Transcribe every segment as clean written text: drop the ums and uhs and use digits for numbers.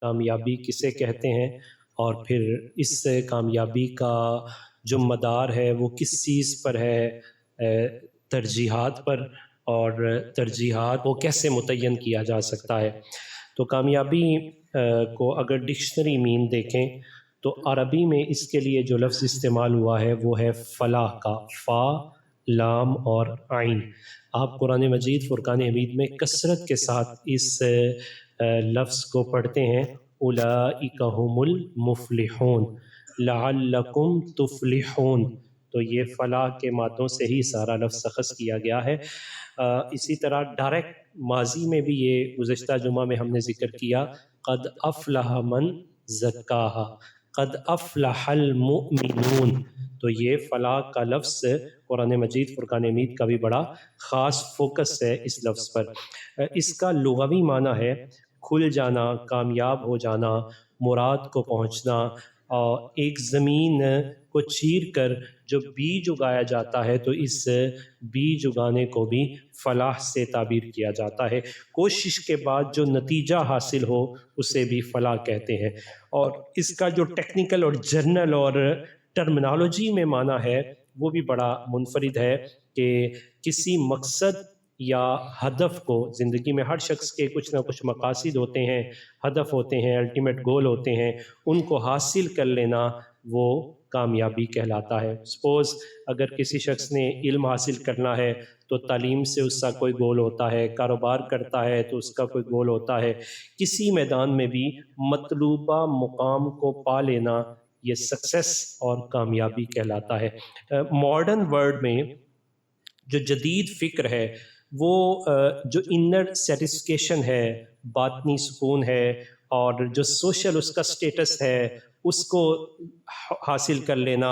کامیابی کسے کہتے ہیں، اور پھر اس کامیابی کا جو مدار ہے وہ کس چیز پر ہے، ترجیحات پر، اور ترجیحات کو کیسے متعین کیا جا سکتا ہے۔ تو کامیابی کو اگر ڈکشنری مین دیکھیں تو عربی میں اس کے لیے جو لفظ استعمال ہوا ہے وہ ہے فلاح کا، فا، لام اور عین۔ آپ قرآن مجید فرقان حمید میں کثرت کے ساتھ اس لفظ کو پڑھتے ہیں، اولئک هم المفلحون لعلکم تفلحون۔ تو یہ فلاح کے مادوں سے ہی سارا لفظ اخذ کیا گیا ہے۔ اسی طرح ڈائریکٹ ماضی میں بھی یہ گزشتہ جمعہ میں ہم نے ذکر کیا، قد افلح من زکاہا، قد افلح المؤمنون۔ تو یہ فلاح کا لفظ قرآن مجید فرقان حمید کا بھی بڑا خاص فوکس ہے اس لفظ پر۔ اس کا لغوی معنی ہے کھل جانا، کامیاب ہو جانا، مراد کو پہنچنا، اور ایک زمین کو چیر کر جو بیج اگایا جاتا ہے تو اس بیج اگانے کو بھی فلاح سے تعبیر کیا جاتا ہے۔ کوشش کے بعد جو نتیجہ حاصل ہو اسے بھی فلاح کہتے ہیں۔ اور اس کا جو ٹیکنیکل اور جرنل اور ٹرمنالوجی میں معنی ہے وہ بھی بڑا منفرد ہے کہ کسی مقصد یا ہدف کو، زندگی میں ہر شخص کے کچھ نہ کچھ مقاصد ہوتے ہیں، ہدف ہوتے ہیں، الٹیمیٹ گول ہوتے ہیں، ان کو حاصل کر لینا وہ کامیابی کہلاتا ہے۔ سپوز اگر کسی شخص نے علم حاصل کرنا ہے تو تعلیم سے اس کا کوئی گول ہوتا ہے، کاروبار کرتا ہے تو اس کا کوئی گول ہوتا ہے۔ کسی میدان میں بھی مطلوبہ مقام کو پا لینا یہ سکسیس اور کامیابی کہلاتا ہے۔ ماڈرن ورلڈ میں جو جدید فکر ہے وہ جو انر سیٹسفیکیشن ہے، باطنی سکون ہے، اور جو سوشل اس کا سٹیٹس ہے اس کو حاصل کر لینا،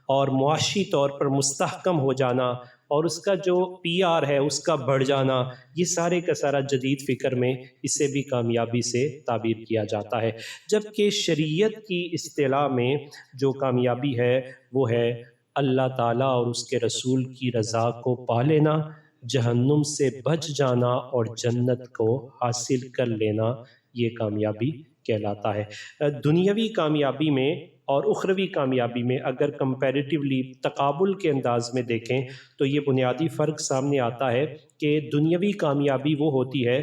اور معاشی طور پر مستحکم ہو جانا، اور اس کا جو پی آر ہے اس کا بڑھ جانا، یہ سارے کا سارا جدید فکر میں اسے بھی کامیابی سے تعبیر کیا جاتا ہے۔ جبکہ شریعت کی اصطلاح میں جو کامیابی ہے وہ ہے اللہ تعالیٰ اور اس کے رسول کی رضا کو پا لینا، جہنم سے بچ جانا اور جنت کو حاصل کر لینا، یہ کامیابی کہلاتا ہے۔ دنیاوی کامیابی میں اور اخروی کامیابی میں اگر کمپیریٹیولی تقابل کے انداز میں دیکھیں تو یہ بنیادی فرق سامنے آتا ہے کہ دنیاوی کامیابی وہ ہوتی ہے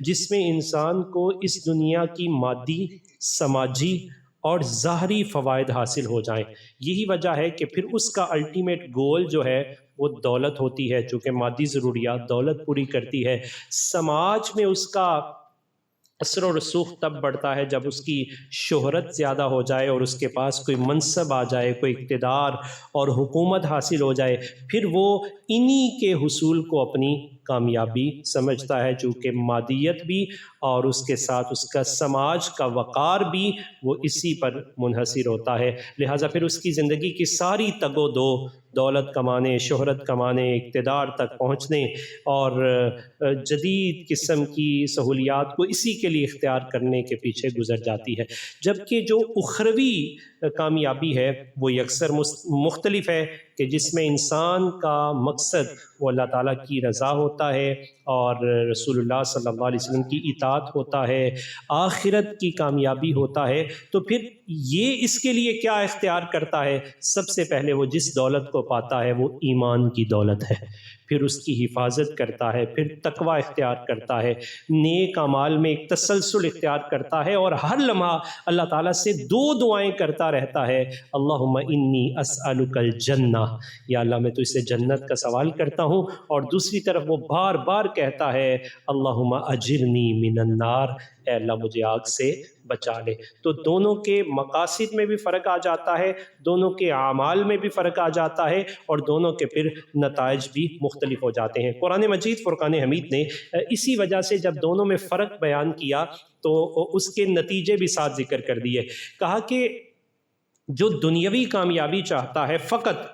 جس میں انسان کو اس دنیا کی مادی، سماجی اور ظاہری فوائد حاصل ہو جائیں۔ یہی وجہ ہے کہ پھر اس کا الٹیمیٹ گول جو ہے وہ دولت ہوتی ہے، چونکہ مادی ضروریات دولت پوری کرتی ہے۔ سماج میں اس کا اثر و رسوخ تب بڑھتا ہے جب اس کی شہرت زیادہ ہو جائے اور اس کے پاس کوئی منصب آ جائے، کوئی اقتدار اور حکومت حاصل ہو جائے، پھر وہ انہی کے حصول کو اپنی کامیابی سمجھتا ہے، چونکہ مادیت بھی اور اس کے ساتھ اس کا سماج کا وقار بھی وہ اسی پر منحصر ہوتا ہے۔ لہٰذا پھر اس کی زندگی کی ساری تگ و دو دولت کمانے، شہرت کمانے، اقتدار تک پہنچنے اور جدید قسم کی سہولیات کو اسی کے لیے اختیار کرنے کے پیچھے گزر جاتی ہے۔ جبکہ جو اخروی کامیابی ہے وہ یکسر مختلف ہے، کہ جس میں انسان کا مقصد وہ اللہ تعالیٰ کی رضا ہوتا ہے اور رسول اللہ صلی اللہ علیہ وسلم کی اطاعت ہوتا ہے، آخرت کی کامیابی ہوتا ہے۔ تو پھر یہ اس کے لیے کیا اختیار کرتا ہے؟ سب سے پہلے وہ جس دولت کو پاتا ہے وہ ایمان کی دولت ہے، پھر اس کی حفاظت کرتا ہے، پھر تقوی اختیار کرتا ہے، نیک اعمال میں ایک تسلسل اختیار کرتا ہے، اور ہر لمحہ اللہ تعالیٰ سے دو دعائیں کرتا رہتا ہے، اللہم انی اسألک الجنہ، یا اللہ میں تو اس سے جنت کا سوال کرتا ہوں، اور دوسری طرف وہ بار بار کہتا ہے اللہم اجرنی من النار، اے اللہ مجھے آگ سے بچا لے۔ تو دونوں کے مقاصد میں بھی فرق آ جاتا ہے، دونوں کے اعمال میں بھی فرق آ جاتا ہے، اور دونوں کے پھر نتائج بھی مختلف ہو جاتے ہیں۔ قرآن مجید فرقان حمید نے اسی وجہ سے جب دونوں میں فرق بیان کیا تو اس کے نتیجے بھی ساتھ ذکر کر دیے۔ کہا کہ جو دنیاوی کامیابی چاہتا ہے فقط،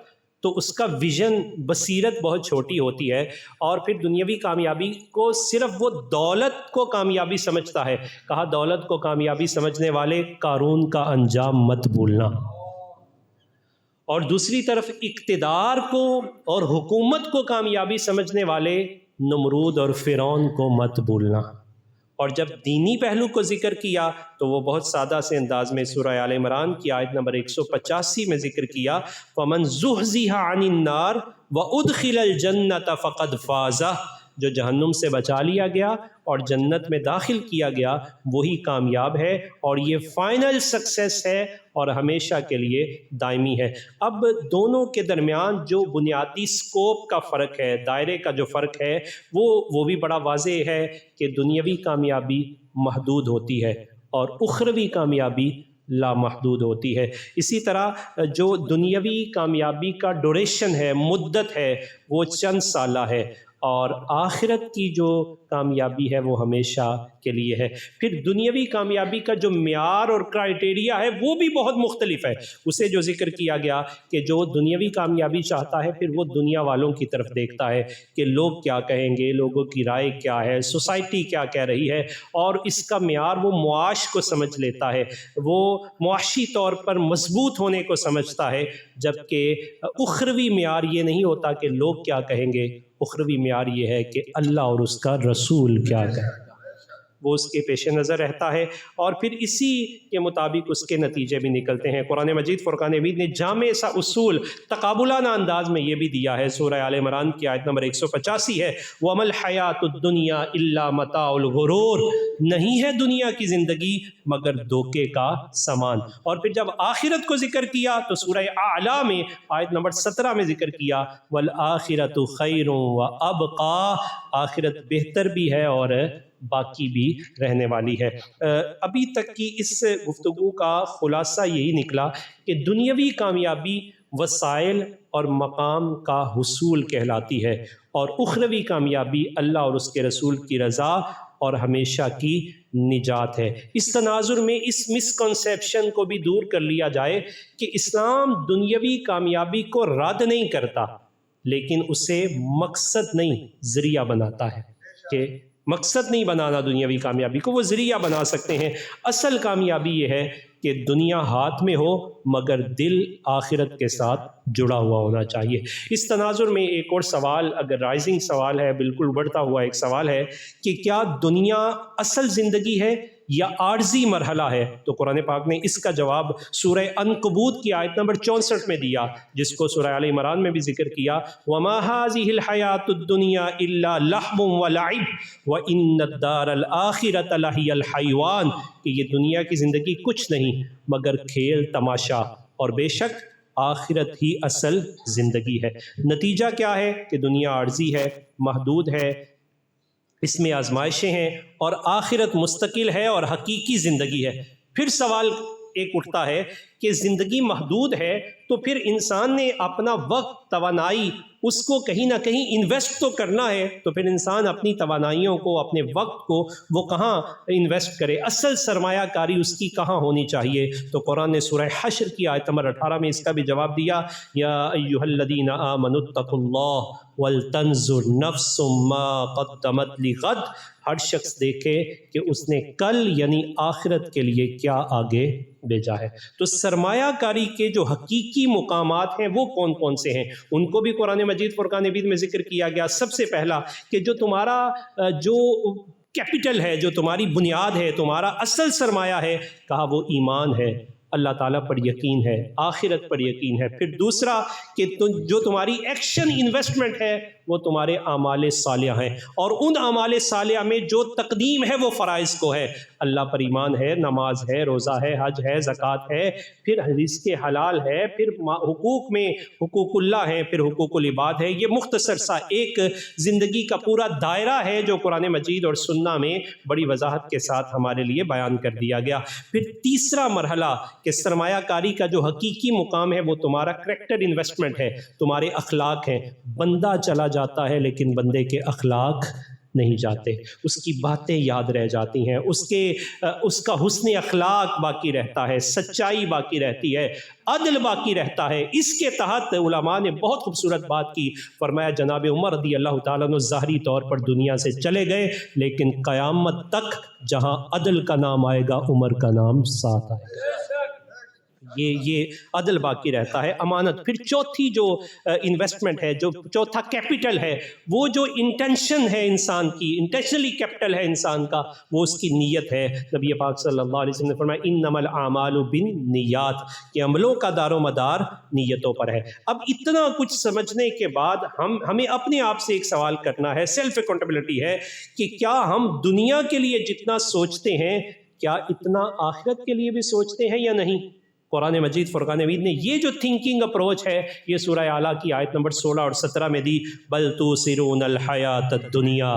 تو اس کا ویژن، بصیرت بہت چھوٹی ہوتی ہے، اور پھر دنیاوی کامیابی کو صرف وہ دولت کو کامیابی سمجھتا ہے۔ کہا دولت کو کامیابی سمجھنے والے قارون کا انجام مت بھولنا، اور دوسری طرف اقتدار کو اور حکومت کو کامیابی سمجھنے والے نمرود اور فرعون کو مت بھولنا۔ اور جب دینی پہلو کو ذکر کیا تو وہ بہت سادہ سے انداز میں سورہ آل عمران کی آیت نمبر 185 میں ذکر کیا، فَمَنْ زُحْزِحَ عَنِ النَّارِ وَأُدْخِلَ الْجَنَّةَ فَقَدْ فَازَ، جو جہنم سے بچا لیا گیا اور جنت میں داخل کیا گیا وہی کامیاب ہے، اور یہ فائنل سکسیس ہے اور ہمیشہ کے لیے دائمی ہے۔ اب دونوں کے درمیان جو بنیادی سکوپ کا فرق ہے، دائرے کا جو فرق ہے، وہ بھی بڑا واضح ہے کہ دنیاوی کامیابی محدود ہوتی ہے اور اخروی کامیابی لامحدود ہوتی ہے۔ اسی طرح جو دنیاوی کامیابی کا ڈوریشن ہے، مدت ہے، وہ چند سالہ ہے، اور آخرت کی جو کامیابی ہے وہ ہمیشہ کے لیے ہے۔ پھر دنیاوی کامیابی کا جو معیار اور کرائٹیریا ہے وہ بھی بہت مختلف ہے۔ اسے جو ذکر کیا گیا کہ جو دنیاوی کامیابی چاہتا ہے پھر وہ دنیا والوں کی طرف دیکھتا ہے کہ لوگ کیا کہیں گے، لوگوں کی رائے کیا ہے، سوسائٹی کیا کہہ رہی ہے، اور اس کا معیار وہ معاش کو سمجھ لیتا ہے، وہ معاشی طور پر مضبوط ہونے کو سمجھتا ہے، جبکہ اخروی معیار یہ نہیں ہوتا کہ لوگ کیا کہیں گے، اخروی معیار یہ ہے کہ اللہ اور اس کا رسول کیا کہے گا، وہ اس کے پیش نظر رہتا ہے، اور پھر اسی کے مطابق اس کے نتیجے بھی نکلتے ہیں۔ قرآن مجید فرقان حمید نے جامع سا اصول تقابلانہ انداز میں یہ بھی دیا ہے، سورہ آل عمران کی آیت نمبر 185 ہے، وَمَا الْحَيَاةُ الدُّنْيَا إِلَّا مَتَاعُ الْغُرُورِ، نہیں ہے دنیا کی زندگی مگر دھوکے کا سامان۔ اور پھر جب آخرت کو ذکر کیا تو سورہ اعلیٰ میں آیت نمبر 17 میں ذکر کیا، وَالْآخِرَةُ خَيْرٌ وَأَبْقَىٰ، آخرت بہتر بھی ہے اور باقی بھی رہنے والی ہے۔ ابھی تک کی اس گفتگو کا خلاصہ یہی نکلا کہ دنیاوی کامیابی وسائل اور مقام کا حصول کہلاتی ہے، اور اخروی کامیابی اللہ اور اس کے رسول کی رضا اور ہمیشہ کی نجات ہے۔ اس تناظر میں اس مسکنسیپشن کو بھی دور کر لیا جائے کہ اسلام دنیاوی کامیابی کو رد نہیں کرتا، لیکن اسے مقصد نہیں ذریعہ بناتا ہے، کہ مقصد نہیں بنانا دنیاوی کامیابی کو، وہ ذریعہ بنا سکتے ہیں۔ اصل کامیابی یہ ہے کہ دنیا ہاتھ میں ہو مگر دل آخرت کے ساتھ جڑا ہوا ہونا چاہیے۔ اس تناظر میں ایک اور سوال، اگر رائزنگ سوال ہے، بالکل بڑھتا ہوا ایک سوال ہے کہ کیا دنیا اصل زندگی ہے یا عارضی مرحلہ ہے؟ تو قرآن پاک نے اس کا جواب سورہ عنکبوت کی آیت نمبر 64 میں دیا، جس کو سورہ آل عمران میں بھی ذکر کیا، وَمَا هَٰذِهِ الْحَيَاةُ الدُّنْيَا إِلَّا لَهْوٌ وَلَعِبٌ وَإِنَّ الدَّارَ الْآخِرَةَ لَهِيَ الْحَيْوَانُ، کہ یہ دنیا کی زندگی کچھ نہیں مگر کھیل تماشا، اور بے شک آخرت ہی اصل زندگی ہے۔ نتیجہ کیا ہے کہ دنیا عارضی ہے، محدود ہے، اس میں آزمائشیں ہیں، اور آخرت مستقل ہے اور حقیقی زندگی ہے۔ پھر سوال ایک اٹھتا ہے کہ زندگی محدود ہے تو پھر انسان نے اپنا وقت، توانائی، اس کو کہیں نہ کہیں انویسٹ تو کرنا ہے، تو پھر انسان اپنی توانائیوں کو، اپنے وقت کو وہ کہاں انویسٹ کرے؟ اصل سرمایہ کاری اس کی کہاں ہونی چاہیے؟ تو قرآن نے سورہ حشر کی آیت نمبر 18 میں اس کا بھی جواب دیا، یا ایھا الذین آمنوا اتقوا اللہ ولتنظر نفس ما قدمت لغد، ہر شخص دیکھے کہ اس نے کل یعنی آخرت کے لیے کیا آگے بھیجا ہے۔ تو سرمایہ کاری کے جو حقیقی مقامات ہیں وہ کون کون سے ہیں، ان کو بھی قرآن مجید فرقان حمید میں ذکر کیا گیا۔ سب سے پہلا کہ جو تمہارا جو کیپٹل ہے، جو تمہاری بنیاد ہے، تمہارا اصل سرمایہ ہے، کہا وہ ایمان ہے، اللہ تعالیٰ پر یقین ہے، آخرت پر یقین ہے۔ پھر دوسرا کہ جو تمہاری ایکشن انویسٹمنٹ ہے وہ تمہارے اعمال صالحہ ہیں، اور ان اعمال صالحہ میں جو تقدیم ہے وہ فرائض کو ہے، اللہ پر ایمان ہے، نماز ہے، روزہ ہے، حج ہے، زکوٰۃ ہے، پھر رزق حلال ہے، پھر حقوق میں حقوق اللہ ہے، پھر حقوق العباد ہے۔ یہ مختصر سا ایک زندگی کا پورا دائرہ ہے جو قرآن مجید اور سنہ میں بڑی وضاحت کے ساتھ ہمارے لیے بیان کر دیا گیا۔ پھر تیسرا مرحلہ کہ سرمایہ کاری کا جو حقیقی مقام ہے وہ تمہارا کریکٹر انویسٹمنٹ ہے، تمہارے اخلاق ہیں۔ بندہ چلا جاتا ہے لیکن بندے کے اخلاق نہیں جاتے، اس کی باتیں یاد رہ جاتی ہیں، اس کا حسن اخلاق باقی رہتا ہے، سچائی باقی رہتی ہے، عدل باقی رہتا ہے۔ اس کے تحت علماء نے بہت خوبصورت بات کی، فرمایا جناب عمر رضی اللہ تعالیٰ عنہ ظاہری طور پر دنیا سے چلے گئے، لیکن قیامت تک جہاں عدل کا نام آئے گا عمر کا نام ساتھ آئے گا۔ یہ عدل باقی رہتا ہے، امانت۔ پھر چوتھی جو انویسٹمنٹ ہے، جو چوتھا کیپٹل ہے، وہ جو انٹینشن ہے انسان کی، انٹینشنلی کیپٹل ہے انسان کا، وہ اس کی نیت ہے۔ نبی پاک صلی اللہ علیہ وسلم نے فرمایا انما الاعمال بالنیات، کہ عملوں کا دار و مدار نیتوں پر ہے۔ اب اتنا کچھ سمجھنے کے بعد ہمیں اپنے آپ سے ایک سوال کرنا ہے، سیلف اکاؤنٹیبلٹی ہے، کہ کیا ہم دنیا کے لیے جتنا سوچتے ہیں کیا اتنا آخرت کے لیے بھی سوچتے ہیں یا نہیں؟ قرآن مجید فرقان حمید نے یہ جو تھنکنگ اپروچ ہے، یہ سورہ اعلیٰ کی آیت نمبر 16 اور 17 میں دی، بل توثرون الحیات الدنیا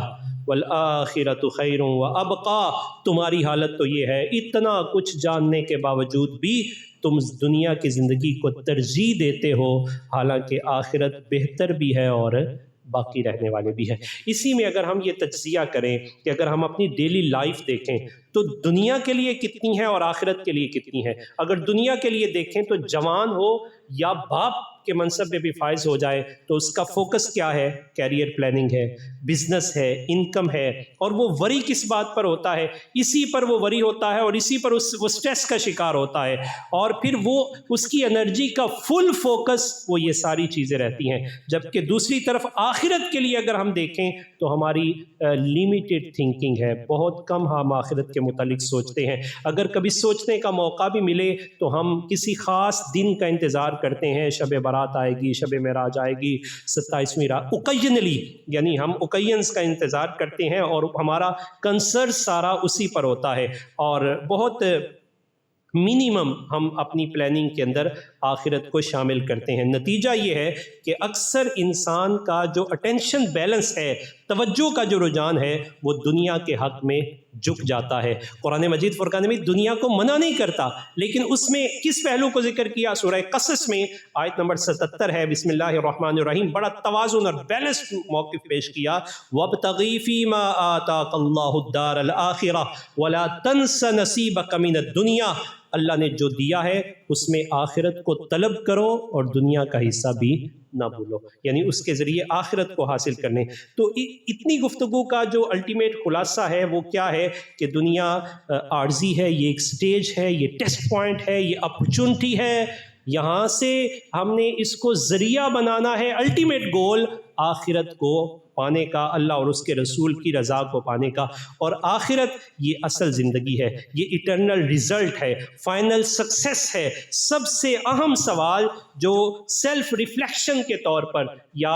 والآخرۃ خیر وابقیٰ۔ تمہاری حالت تو یہ ہے، اتنا کچھ جاننے کے باوجود بھی تم دنیا کی زندگی کو ترجیح دیتے ہو، حالانکہ آخرت بہتر بھی ہے اور باقی رہنے والے بھی ہیں۔ اسی میں اگر ہم یہ تجزیہ کریں کہ اگر ہم اپنی ڈیلی لائف دیکھیں تو دنیا کے لیے کتنی ہے اور آخرت کے لیے کتنی ہے۔ اگر دنیا کے لیے دیکھیں تو جوان ہو یا باپ کے منصب میں بھی فائز ہو جائے تو اس کا فوکس کیا ہے؟ کیریئر پلاننگ ہے، بزنس ہے، انکم ہے، اور وہ وری کس بات پر ہوتا ہے؟ اسی پر وہ وری ہوتا ہے اور اسی پر وہ سٹریس کا شکار ہوتا ہے، اور پھر وہ اس کی انرجی کا فل فوکس وہ یہ ساری چیزیں رہتی ہیں۔ جبکہ دوسری طرف آخرت کے لیے اگر ہم دیکھیں تو ہماری لیمیٹڈ تھنکنگ ہے، بہت کم ہم آخرت کے متعلق سوچتے ہیں۔ اگر کبھی سوچنے کا موقع بھی ملے تو ہم کسی خاص دن کا انتظار کرتے ہیں، شب برات آئے گی، شب معراج آئے گی، 27ویں رات، اوکیجنلی، یعنی ہم اوکیجنس کا انتظار کرتے ہیں اور ہمارا کنسرن سارا اسی پر ہوتا ہے، اور بہت منیمم ہم اپنی پلاننگ کے اندر آخرت کو شامل کرتے ہیں۔ نتیجہ یہ ہے کہ اکثر انسان کا جو اٹینشن بیلنس ہے، توجہ کا جو رجحان ہے، وہ دنیا کے حق میں جھک جاتا ہے۔ قرآن مجید فرقان میں دنیا کو منع نہیں کرتا، لیکن اس میں کس پہلو کو ذکر کیا؟ سورہ قصص میں آیت نمبر 77 ہے، بسم اللہ الرحمن الرحیم، بڑا توازن اور بیلنسڈ موقف پیش کیا، وَابْتَغِ فِي مَا آتَاكَ اللَّهُ الدَّارَ الْآخِرَةَ وَلَا تَنْسَ نَصِيبَكَ مِنَ الدُّنْيَا۔ اللہ نے جو دیا ہے اس میں آخرت کو طلب کرو اور دنیا کا حصہ بھی نہ بھولو، یعنی اس کے ذریعے آخرت کو حاصل کرنے۔ تو اتنی گفتگو کا جو الٹیمیٹ خلاصہ ہے وہ کیا ہے کہ دنیا عارضی ہے، یہ ایک سٹیج ہے، یہ ٹیسٹ پوائنٹ ہے، یہ اپرچونٹی ہے، یہاں سے ہم نے اس کو ذریعہ بنانا ہے الٹیمیٹ گول آخرت کو پانے کا، اللہ اور اس کے رسول کی رضا کو پانے کا۔ اور آخرت یہ اصل زندگی ہے، یہ ایٹرنل ریزلٹ ہے، فائنل سکسیس ہے۔ سب سے اہم سوال جو سیلف ریفلیکشن کے طور پر یا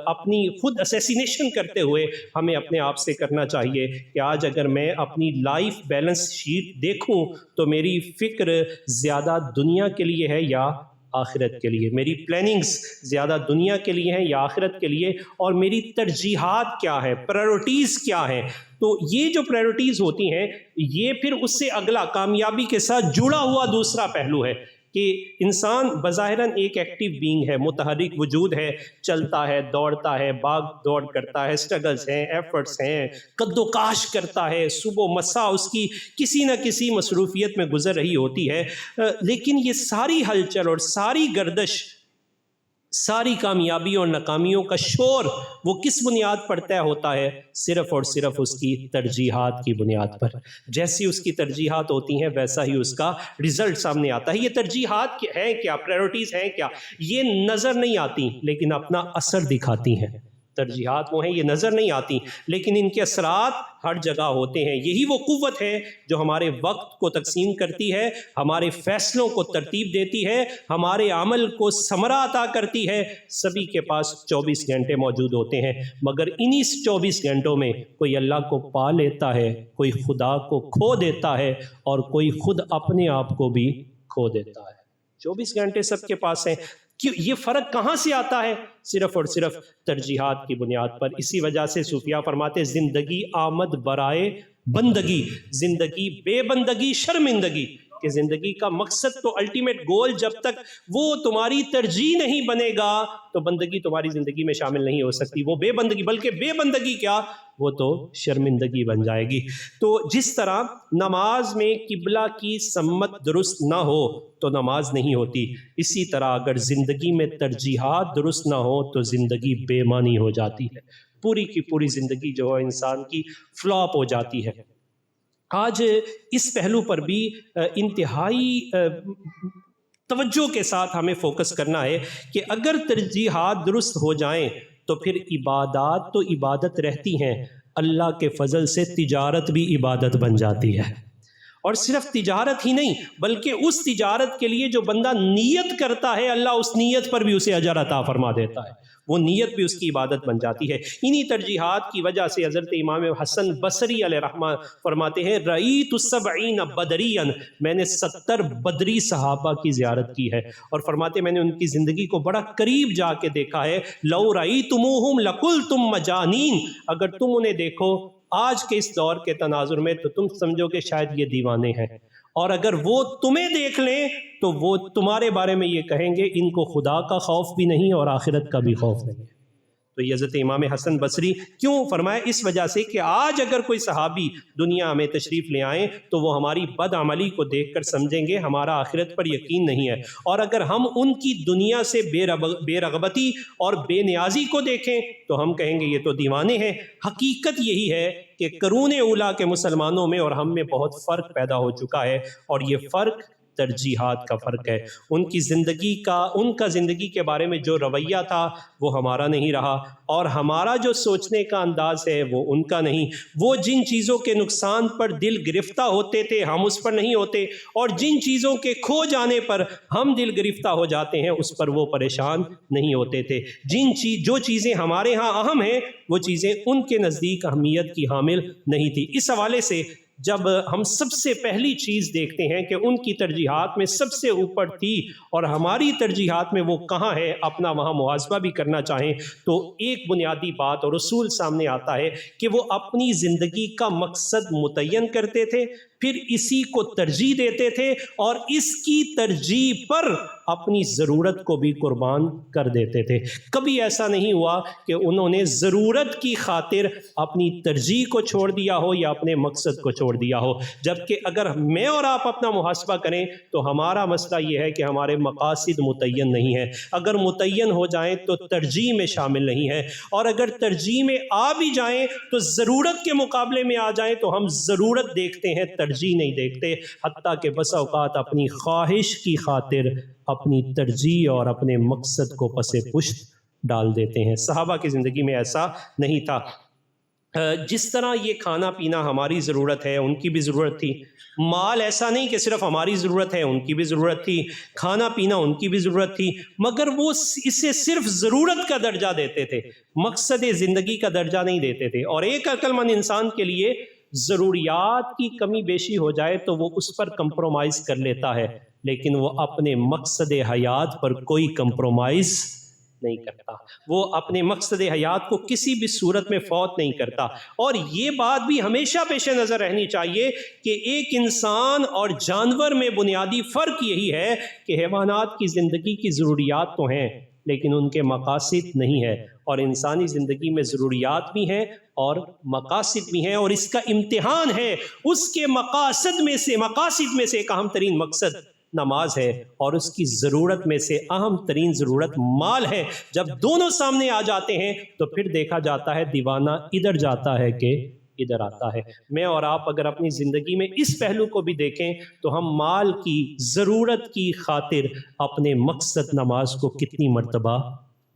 اپنی خود اسیسینیشن کرتے ہوئے ہمیں اپنے آپ سے کرنا چاہیے کہ آج اگر میں اپنی لائف بیلنس شیٹ دیکھوں تو میری فکر زیادہ دنیا کے لیے ہے یا آخرت کے لیے؟ میری پلاننگز زیادہ دنیا کے لیے ہیں یا آخرت کے لیے؟ اور میری ترجیحات کیا ہے، پرائرٹیز کیا ہیں؟ تو یہ جو پرائرٹیز ہوتی ہیں یہ پھر اس سے اگلا کامیابی کے ساتھ جڑا ہوا دوسرا پہلو ہے کہ انسان بظاہراً ایک ایکٹیو بینگ ہے، متحرک وجود ہے، چلتا ہے، دوڑتا ہے، بھاگ دوڑ کرتا ہے، سٹرگلز ہیں، ایفرٹس ہیں، قد و کاش کرتا ہے، صبح و مساء اس کی کسی نہ کسی مصروفیت میں گزر رہی ہوتی ہے، لیکن یہ ساری ہلچل اور ساری گردش، ساری کامیابیوں اور ناکامیوں کا شور وہ کس بنیاد پر طے ہوتا ہے؟ صرف اور صرف اس کی ترجیحات کی بنیاد پر۔ جیسی اس کی ترجیحات ہوتی ہیں ویسا ہی اس کا رزلٹ سامنے آتا ہے۔ یہ ترجیحات ہیں کیا، پرائرٹیز ہیں کیا، یہ نظر نہیں آتی لیکن اپنا اثر دکھاتی ہیں۔ ترجیحات وہ ہیں، یہ نظر نہیں آتی لیکن ان کے اثرات ہر جگہ ہوتے ہیں۔ یہی وہ قوت ہے جو ہمارے وقت کو تقسیم کرتی ہے، ہمارے فیصلوں کو ترتیب دیتی ہے، ہمارے عمل کو ثمرہ عطا کرتی ہے۔ سبھی کے پاس 24 گھنٹے موجود ہوتے ہیں، مگر انہی 24 گھنٹوں میں کوئی اللہ کو پا لیتا ہے، کوئی خدا کو کھو دیتا ہے، اور کوئی خود اپنے آپ کو بھی کھو دیتا ہے۔ 24 گھنٹے سب کے پاس ہیں۔ یہ فرق کہاں سے آتا ہے؟ صرف اور صرف ترجیحات کی بنیاد پر۔ اسی وجہ سے صوفیاء فرماتے زندگی آمد برائے بندگی، زندگی بے بندگی شرمندگی، کہ زندگی کا مقصد تو الٹیمیٹ گول جب تک وہ تمہاری ترجیح نہیں بنے گا تو بندگی تمہاری زندگی میں شامل نہیں ہو سکتی۔ وہ بے بندگی، بلکہ بے بندگی کیا، وہ تو شرمندگی بن جائے گی۔ تو جس طرح نماز میں قبلہ کی سمت درست نہ ہو تو نماز نہیں ہوتی، اسی طرح اگر زندگی میں ترجیحات درست نہ ہو تو زندگی بے معنی ہو جاتی ہے، پوری کی پوری زندگی جو ہے انسان کی فلاپ ہو جاتی ہے۔ آج اس پہلو پر بھی انتہائی توجہ کے ساتھ ہمیں فوکس کرنا ہے کہ اگر ترجیحات درست ہو جائیں تو پھر عبادات تو عبادت رہتی ہیں، اللہ کے فضل سے تجارت بھی عبادت بن جاتی ہے۔ اور صرف تجارت ہی نہیں بلکہ اس تجارت کے لیے جو بندہ نیت کرتا ہے اللہ اس نیت پر بھی اسے اجر عطا فرما دیتا ہے، وہ نیت بھی اس کی عبادت بن جاتی ہے۔ انہی ترجیحات کی وجہ سے حضرت امام حسن بصری علیہ رحمہ فرماتے ہیں رأیت 70 بدریا، میں نے 70 بدری صحابہ کی زیارت کی ہے، اور فرماتے میں نے ان کی زندگی کو بڑا قریب جا کے دیکھا ہے۔ لو رأیتموہم لقلتم مجانین، اگر تم انہیں دیکھو آج کے اس دور کے تناظر میں تو تم سمجھو کہ شاید یہ دیوانے ہیں، اور اگر وہ تمہیں دیکھ لیں تو وہ تمہارے بارے میں یہ کہیں گے ان کو خدا کا خوف بھی نہیں اور آخرت کا بھی خوف نہیں ہے۔ تو یہ حضرت امام حسن بصری کیوں فرمائے؟ اس وجہ سے کہ آج اگر کوئی صحابی دنیا میں تشریف لے آئیں تو وہ ہماری بد عملی کو دیکھ کر سمجھیں گے ہمارا آخرت پر یقین نہیں ہے، اور اگر ہم ان کی دنیا سے بے رغبتی اور بے نیازی کو دیکھیں تو ہم کہیں گے یہ تو دیوانے ہیں۔ حقیقت یہی ہے کہ قرون اولیٰ کے مسلمانوں میں اور ہم میں بہت فرق پیدا ہو چکا ہے، اور یہ فرق ترجیحات کا فرق ہے۔ ان کا زندگی کے بارے میں جو رویہ تھا وہ ہمارا نہیں رہا، اور ہمارا جو سوچنے کا انداز ہے وہ ان کا نہیں۔ وہ جن چیزوں کے نقصان پر دل گرفتہ ہوتے تھے ہم اس پر نہیں ہوتے، اور جن چیزوں کے کھو جانے پر ہم دل گرفتہ ہو جاتے ہیں اس پر وہ پریشان نہیں ہوتے تھے۔ جو چیزیں ہمارے ہاں اہم ہیں وہ چیزیں ان کے نزدیک اہمیت کی حامل نہیں تھی۔ اس حوالے سے جب ہم سب سے پہلی چیز دیکھتے ہیں کہ ان کی ترجیحات میں سب سے اوپر تھی اور ہماری ترجیحات میں وہ کہاں ہے، اپنا وہاں محاسبہ بھی کرنا چاہیں تو ایک بنیادی بات اور اصول سامنے آتا ہے کہ وہ اپنی زندگی کا مقصد متعین کرتے تھے، پھر اسی کو ترجیح دیتے تھے، اور اس کی ترجیح پر اپنی ضرورت کو بھی قربان کر دیتے تھے۔ کبھی ایسا نہیں ہوا کہ انہوں نے ضرورت کی خاطر اپنی ترجیح کو چھوڑ دیا ہو یا اپنے مقصد کو چھوڑ دیا ہو، جبکہ اگر میں اور آپ اپنا محاسبہ کریں تو ہمارا مسئلہ یہ ہے کہ ہمارے مقاصد متعین نہیں ہیں۔ اگر متعین ہو جائیں تو ترجیح میں شامل نہیں ہیں، اور اگر ترجیح میں آ بھی جائیں تو ضرورت کے مقابلے میں آ جائیں تو ہم ضرورت دیکھتے ہیں، ترجیح نہیں دیکھتے، حتیٰ کہ بس اوقات اپنی خواہش کی خاطر اپنی ترجیح اور اپنے مقصد کو پس پشت ڈال دیتے ہیں۔ صحابہ کی زندگی میں ایسا نہیں تھا۔ جس طرح یہ کھانا پینا ہماری ضرورت ہے ان کی بھی ضرورت تھی، مال ایسا نہیں کہ صرف ہماری ضرورت ہے، ان کی بھی ضرورت تھی، کھانا پینا ان کی بھی ضرورت تھی، مگر وہ اسے صرف ضرورت کا درجہ دیتے تھے، مقصد زندگی کا درجہ نہیں دیتے تھے۔ اور ایک عقل مند انسان کے لیے ضروریات کی کمی بیشی ہو جائے تو وہ اس پر کمپرومائز کر لیتا ہے، لیکن وہ اپنے مقصد حیات پر کوئی کمپرومائز نہیں کرتا، وہ اپنے مقصد حیات کو کسی بھی صورت میں فوت نہیں کرتا۔ اور یہ بات بھی ہمیشہ پیش نظر رہنی چاہیے کہ ایک انسان اور جانور میں بنیادی فرق یہی ہے کہ حیوانات کی زندگی کی ضروریات تو ہیں لیکن ان کے مقاصد نہیں ہے، اور انسانی زندگی میں ضروریات بھی ہیں اور مقاصد بھی ہیں، اور اس کا امتحان ہے اس کے مقاصد میں سے ایک اہم ترین مقصد نماز ہے، اور اس کی ضرورت میں سے اہم ترین ضرورت مال ہے۔ جب دونوں سامنے آ جاتے ہیں تو پھر دیکھا جاتا ہے دیوانہ ادھر جاتا ہے کہ ادھر آتا ہے۔ میں اور آپ اگر اپنی زندگی میں اس پہلو کو بھی دیکھیں تو ہم مال کی ضرورت کی خاطر اپنے مقصد نماز کو کتنی مرتبہ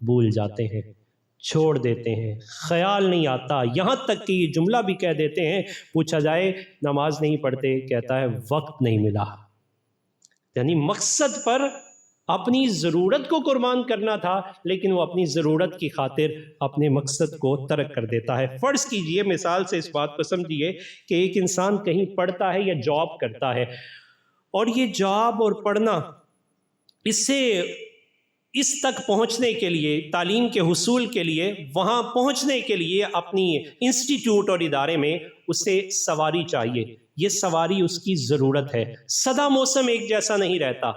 بھول جاتے ہیں، چھوڑ دیتے ہیں، خیال نہیں آتا، یہاں تک کہ یہ جملہ بھی کہہ دیتے ہیں، پوچھا جائے نماز نہیں پڑھتے، کہتا ہے وقت نہیں ملا۔ یعنی مقصد پر اپنی ضرورت کو قربان کرنا تھا لیکن وہ اپنی ضرورت کی خاطر اپنے مقصد کو ترک کر دیتا ہے۔ فرض کیجئے، مثال سے اس بات کو سمجھیے کہ ایک انسان کہیں پڑھتا ہے یا جاب کرتا ہے، اور یہ جاب اور پڑھنا اس تک پہنچنے کے لیے، تعلیم کے حصول کے لیے، وہاں پہنچنے کے لیے اپنی انسٹیٹیوٹ اور ادارے میں اسے سواری چاہیے، یہ سواری اس کی ضرورت ہے۔ سدا موسم ایک جیسا نہیں رہتا،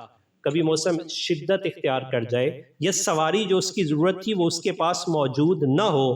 کبھی موسم شدت اختیار کر جائے، یہ سواری جو اس کی ضرورت تھی وہ اس کے پاس موجود نہ ہو،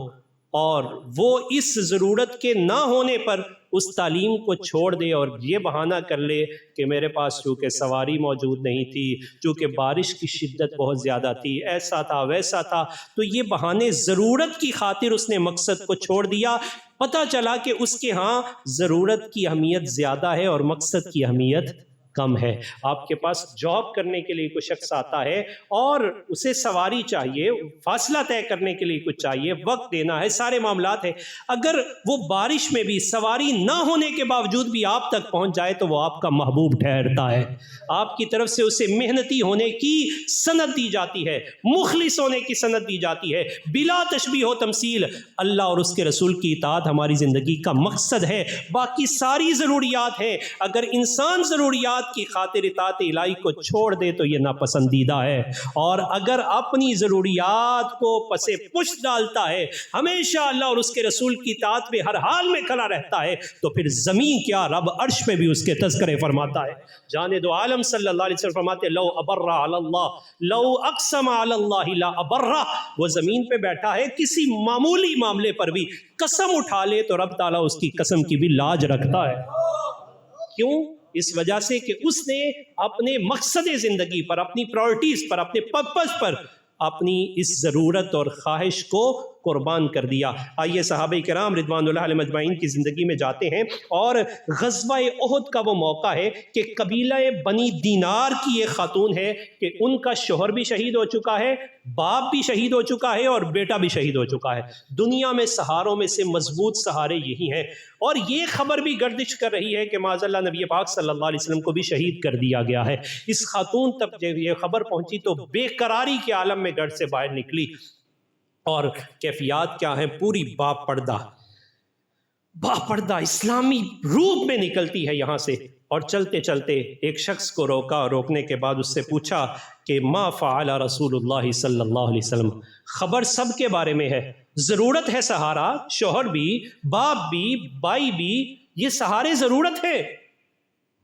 اور وہ اس ضرورت کے نہ ہونے پر اس تعلیم کو چھوڑ دے اور یہ بہانہ کر لے کہ میرے پاس چونکہ سواری موجود نہیں تھی، چونکہ بارش کی شدت بہت زیادہ تھی، ایسا تھا ویسا تھا، تو یہ بہانے ضرورت کی خاطر اس نے مقصد کو چھوڑ دیا۔ پتہ چلا کہ اس کے ہاں ضرورت کی اہمیت زیادہ ہے اور مقصد کی اہمیت کم ہے۔ آپ کے پاس جاب کرنے کے لیے کوئی شخص آتا ہے اور اسے سواری چاہیے، فاصلہ طے کرنے کے لیے کچھ چاہیے، وقت دینا ہے، سارے معاملات ہیں، اگر وہ بارش میں بھی سواری نہ ہونے کے باوجود بھی آپ تک پہنچ جائے تو وہ آپ کا محبوب ٹھہرتا ہے، آپ کی طرف سے اسے محنتی ہونے کی سند دی جاتی ہے، مخلص ہونے کی سند دی جاتی ہے، بلا تشبیہ و تمثیل۔ اللہ اور اس کے رسول کی اطاعت ہماری زندگی کا مقصد ہے، باقی ساری ضروریات ہیں، اگر انسان ضروریات کی خاطر اطاعت الہی کو چھوڑ دے تو یہ ناپسندیدہ ہے، اور اگر اپنی ضروریات کو پسے پشت ڈالتا ہے، ہمیشہ اللہ اور اس کے رسول کی اطاعت میں ہر حال میں کھڑا رہتا ہے، تو پھر زمین کیا رب عرش میں بھی اس کے تذکرے فرماتا ہے۔ جانے دو عالم صلی اللہ علیہ وسلم فرماتے ہیں لو ابرہ علی اللہ لو اقسم علی اللہ لا ابرہ، وہ زمین پہ بیٹھا ہے، کسی معمولی معاملے پر بھی قسم اٹھا لے تو رب تعالیٰ اس کی قسم کی بھی لاج رکھتا ہے۔ کیوں؟ اس وجہ سے کہ اس نے اپنے مقصد زندگی پر، اپنی پرائرٹیز پر، اپنے پرپس پر اپنی اس ضرورت اور خواہش کو قربان کر دیا۔ آئیے صحابہ کرام رضوان اللہ علیہم اجمعین کی زندگی میں جاتے ہیں، اور غزوہ احد کا وہ موقع ہے کہ قبیلہ بنی دینار کی ایک خاتون ہے کہ ان کا شوہر بھی شہید ہو چکا ہے، باپ بھی شہید ہو چکا ہے، اور بیٹا بھی شہید ہو چکا ہے۔ دنیا میں سہاروں میں سے مضبوط سہارے یہی ہیں، اور یہ خبر بھی گردش کر رہی ہے کہ معاذ اللہ نبی پاک صلی اللہ علیہ وسلم کو بھی شہید کر دیا گیا ہے۔ اس خاتون تک جب یہ خبر پہنچی تو بے قراری کے عالم میں گھر سے باہر نکلی، اور کیفیات کیا ہیں؟ پوری باپردہ اسلامی روپ میں نکلتی ہے یہاں سے، اور چلتے چلتے ایک شخص کو روکا، روکنے کے بعد اس سے پوچھا کہ ما فعل رسول اللہ صلی اللہ علیہ وسلم۔ خبر سب کے بارے میں ہے، ضرورت ہے سہارا، شوہر بھی، باپ بھی، بھائی بھی، یہ سہارے ضرورت ہے،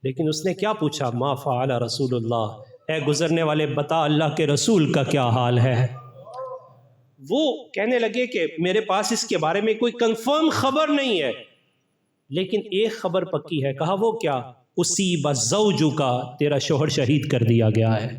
لیکن اس نے کیا پوچھا؟ ما فعل رسول اللہ، اے گزرنے والے بتا اللہ کے رسول کا کیا حال ہے؟ وہ کہنے لگے کہ میرے پاس اس کے بارے میں کوئی کنفرم خبر نہیں ہے، لیکن ایک خبر پکی ہے۔ کہا وہ کیا؟ اصیب زوجک، تیرا شوہر شہید کر دیا گیا ہے۔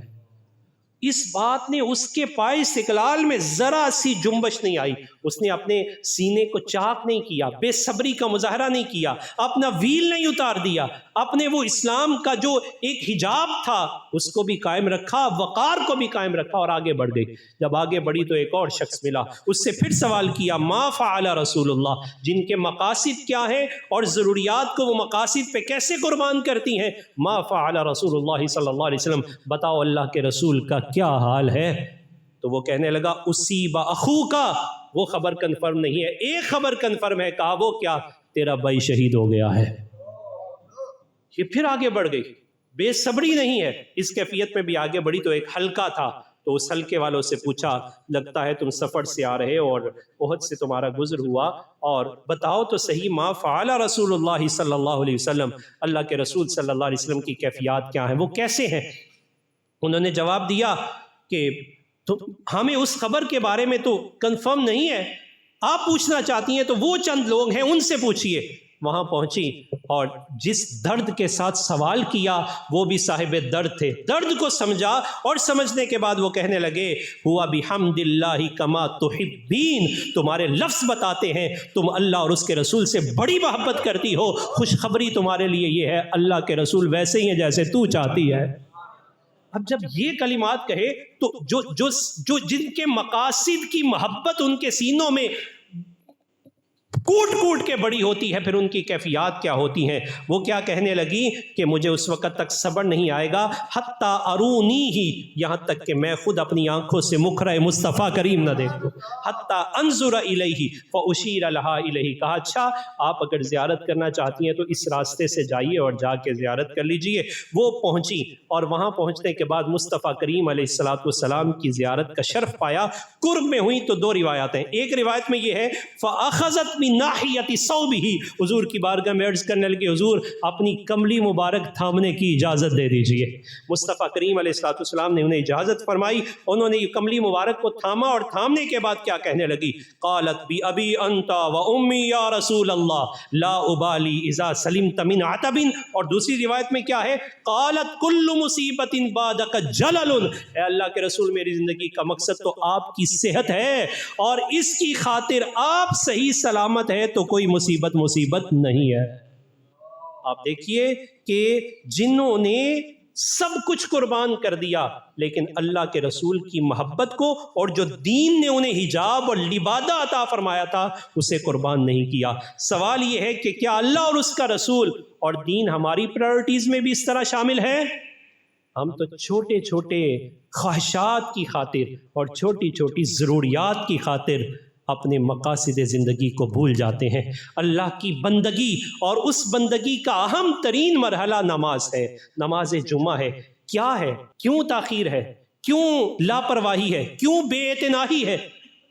اس بات نے اس کے پائے استقلال میں ذرا سی جنبش نہیں آئی، اس نے اپنے سینے کو چاک نہیں کیا، بے صبری کا مظاہرہ نہیں کیا، اپنا ویل نہیں اتار دیا، اپنے وہ اسلام کا جو ایک حجاب تھا اس کو بھی قائم رکھا، وقار کو بھی قائم رکھا، اور آگے بڑھ گئی۔ جب آگے بڑھی تو ایک اور شخص ملا، اس سے پھر سوال کیا ما فعل رسول اللہ، جن کے مقاصد کیا ہیں اور ضروریات کو وہ مقاصد پہ کیسے قربان کرتی ہیں، ما فعل رسول اللہ صلی اللہ علیہ وسلم، بتاؤ اللہ کے رسول کا کیا حال ہے؟ تو وہ کہنے لگا اصیب اخوک، وہ خبر کنفرم نہیں ہے، ایک خبر کنفرم ہے۔ کہا وہ کیا؟ تیرا بھائی شہید ہو گیا ہے۔ یہ پھر آگے بڑھ گئی، بے صبری نہیں ہے، اس کیفیت میں بھی آگے بڑھی تو ایک حلقہ تھا، تو اس حلقے والوں سے پوچھا لگتا ہے تم سفر سے آ رہے اور احد سے تمہارا گزر ہوا، اور بتاؤ تو صحیح ما فعل رسول اللہ صلی اللہ علیہ وسلم، اللہ کے رسول صلی اللہ علیہ وسلم کی کیفیات کیا ہیں، وہ کیسے ہیں؟ انہوں نے جواب دیا کہ ہمیں اس خبر کے بارے میں تو کنفرم نہیں ہے، آپ پوچھنا چاہتی ہیں تو وہ چند لوگ ہیں ان سے پوچھئے۔ وہاں پہنچی اور جس درد کے ساتھ سوال کیا وہ بھی صاحب درد تھے، درد کو سمجھا، اور سمجھنے کے بعد وہ کہنے لگے ہوا بحمد اللہ کما تحبین، تمہارے لفظ بتاتے ہیں تم اللہ اور اس کے رسول سے بڑی محبت کرتی ہو، خوشخبری تمہارے لیے یہ ہے اللہ کے رسول ویسے ہی ہیں جیسے تو چاہتی ہے۔ اب جب یہ کلمات کہے تو جو جن کے مقاصد کی محبت ان کے سینوں میں کوٹ کوٹ کے بڑی ہوتی ہے، پھر ان کی کیفیات کیا ہوتی ہیں؟ وہ کیا کہنے لگی کہ مجھے اس وقت تک صبر نہیں آئے گا حتی ارونی ہی، یہاں تک کہ میں خود اپنی آنکھوں سے مکھرہ مصطفیٰ کریم نہ دیکھوں، حتی انظر الیہ فاشیر لہا الیہ، کہا اچھا آپ اگر زیارت کرنا چاہتی ہیں تو اس راستے سے جائیے اور جا کے زیارت کر لیجئے۔ وہ پہنچی اور وہاں پہنچنے کے بعد مصطفیٰ کریم علیہ السلام کی زیارت کا شرف پایا۔ قرب میں ہوئی تو دو روایات ہیں، ایک روایت میں یہ ہے فاخذت من ناحیت صوبہ، حضور کی بارگاہ میں عرض کرنے لگے حضور اپنی کملی مبارک تھامنے کی اجازت دے دیجئے۔ مصطفیٰ کریم علیہ السلام نے انہیں اجازت فرمائی، انہوں نے یہ کملی مبارک کو تھاما، اور تھامنے کے بعد کیا کہنے لگی؟ قالت بی ابی انت و امی یا رسول اللہ لا ابالی اذا سلمت من عتب، اور دوسری روایت میں کیا ہے؟ قالت کل مصیبت بعدک جلل، اے اللہ کے رسول میری زندگی کا مقصد تو آپ کی صحت ہے، اور اس کی خاطر آپ صحیح سلامت ہے تو کوئی مصیبت نہیں ہے۔ آپ دیکھیے کہ جنہوں نے سب کچھ قربان کر دیا لیکن اللہ کے رسول کی محبت کو اور جو دین نے انہیں حجاب اور لبادہ عطا فرمایا تھا اسے قربان نہیں کیا۔ سوال یہ ہے کہ کیا اللہ اور اس کا رسول اور دین ہماری پرائرٹیز میں بھی اس طرح شامل ہے؟ ہم تو چھوٹے چھوٹے خواہشات کی خاطر اور چھوٹی چھوٹی ضروریات کی خاطر اپنے مقاصد زندگی کو بھول جاتے ہیں۔ اللہ کی بندگی اور اس بندگی کا اہم ترین مرحلہ نماز ہے، نماز جمعہ ہے۔ کیا ہے؟ کیوں تاخیر ہے؟ کیوں لاپرواہی ہے؟ کیوں بے اعتنائی ہے؟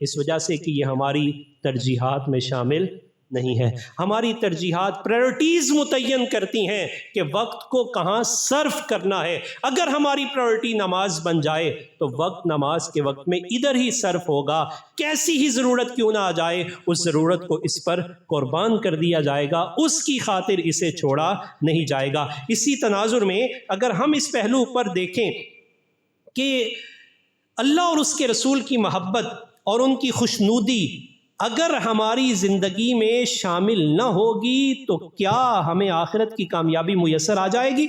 اس وجہ سے کہ یہ ہماری ترجیحات میں شامل نہیں ہے۔ ہماری ترجیحات پرائرٹیز متعین کرتی ہیں کہ وقت کو کہاں صرف کرنا ہے۔ اگر ہماری پرائرٹی نماز بن جائے تو وقت نماز کے وقت میں ادھر ہی صرف ہوگا، کیسی ہی ضرورت کیوں نہ آ جائے اس ضرورت کو اس پر قربان کر دیا جائے گا، اس کی خاطر اسے چھوڑا نہیں جائے گا۔ اسی تناظر میں اگر ہم اس پہلو پر دیکھیں کہ اللہ اور اس کے رسول کی محبت اور ان کی خوشنودی اگر ہماری زندگی میں شامل نہ ہوگی تو کیا ہمیں آخرت کی کامیابی میسر آ جائے گی؟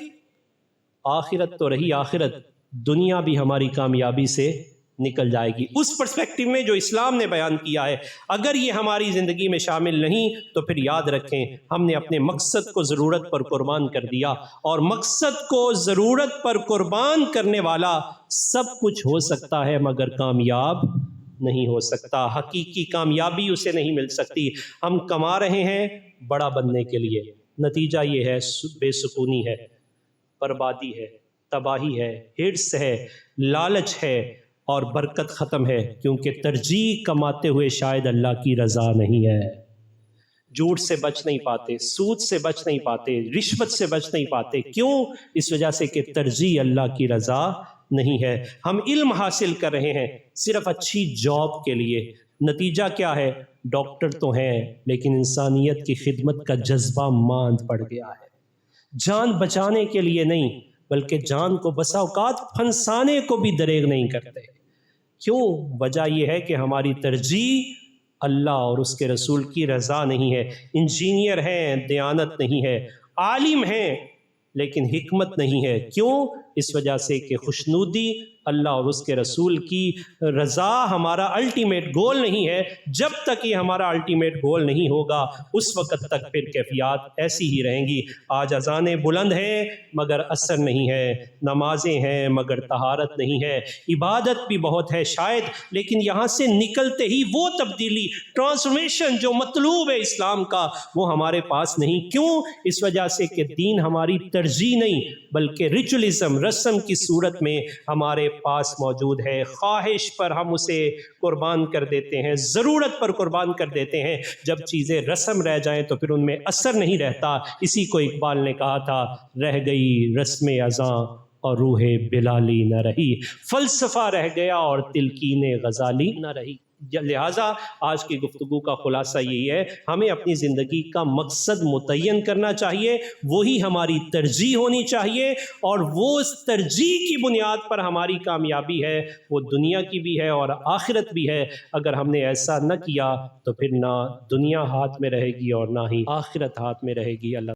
آخرت تو رہی آخرت، دنیا بھی ہماری کامیابی سے نکل جائے گی۔ اس پرسپیکٹو میں جو اسلام نے بیان کیا ہے، اگر یہ ہماری زندگی میں شامل نہیں تو پھر یاد رکھیں ہم نے اپنے مقصد کو ضرورت پر قربان کر دیا، اور مقصد کو ضرورت پر قربان کرنے والا سب کچھ ہو سکتا ہے مگر کامیاب نہیں ہو سکتا۔ حقیقی کامیابی اسے نہیں مل سکتی۔ ہم کما رہے ہیں بڑا بننے کے لیے، نتیجہ یہ ہے بے سکونی ہے، بربادی ہے، تباہی ہے، ہرس ہے، لالچ ہے اور برکت ختم ہے، کیونکہ ترجیح کماتے ہوئے شاید اللہ کی رضا نہیں ہے۔ جھوٹ سے بچ نہیں پاتے، سود سے بچ نہیں پاتے، رشوت سے بچ نہیں پاتے۔ کیوں؟ اس وجہ سے کہ ترجیح اللہ کی رضا نہیں ہے۔ ہم علم حاصل کر رہے ہیں صرف اچھی جاب کے لیے، نتیجہ کیا ہے؟ ڈاکٹر تو ہیں لیکن انسانیت کی خدمت کا جذبہ ماند پڑ گیا ہے۔ جان بچانے کے لیے نہیں بلکہ جان کو بسا اوقات پھنسانے کو بھی دریغ نہیں کرتے۔ کیوں؟ وجہ یہ ہے کہ ہماری ترجیح اللہ اور اس کے رسول کی رضا نہیں ہے۔ انجینئر ہیں، دیانت نہیں ہے، عالم ہیں لیکن حکمت نہیں ہے۔ کیوں؟ اس وجہ سے کہ خوشنودی اللہ اور اس کے رسول کی رضا ہمارا الٹیمیٹ گول نہیں ہے۔ جب تک یہ ہمارا الٹیمیٹ گول نہیں ہوگا اس وقت تک پھر کیفیات ایسی ہی رہیں گی۔ آج اذانیں بلند ہیں مگر اثر نہیں ہے، نمازیں ہیں مگر طہارت نہیں ہے، عبادت بھی بہت ہے شاید لیکن یہاں سے نکلتے ہی وہ تبدیلی، ٹرانسفارمیشن جو مطلوب ہے اسلام کا وہ ہمارے پاس نہیں۔ کیوں؟ اس وجہ سے کہ دین ہماری ترجیح نہیں بلکہ ریچولزم، رسم کی صورت میں ہمارے پاس موجود ہے۔ خواہش پر ہم اسے قربان کر دیتے ہیں، ضرورت پر قربان کر دیتے ہیں۔ جب چیزیں رسم رہ جائیں تو پھر ان میں اثر نہیں رہتا۔ اسی کو اقبال نے کہا تھا، رہ گئی رسم اذاں اور روح بلالی نہ رہی، فلسفہ رہ گیا اور تلقین غزالی نہ رہی۔ لہٰذا آج کی گفتگو کا خلاصہ یہی ہے، ہمیں اپنی زندگی کا مقصد متعین کرنا چاہیے، وہی ہماری ترجیح ہونی چاہیے، اور وہ اس ترجیح کی بنیاد پر ہماری کامیابی ہے، وہ دنیا کی بھی ہے اور آخرت بھی ہے۔ اگر ہم نے ایسا نہ کیا تو پھر نہ دنیا ہاتھ میں رہے گی اور نہ ہی آخرت ہاتھ میں رہے گی۔ اللہ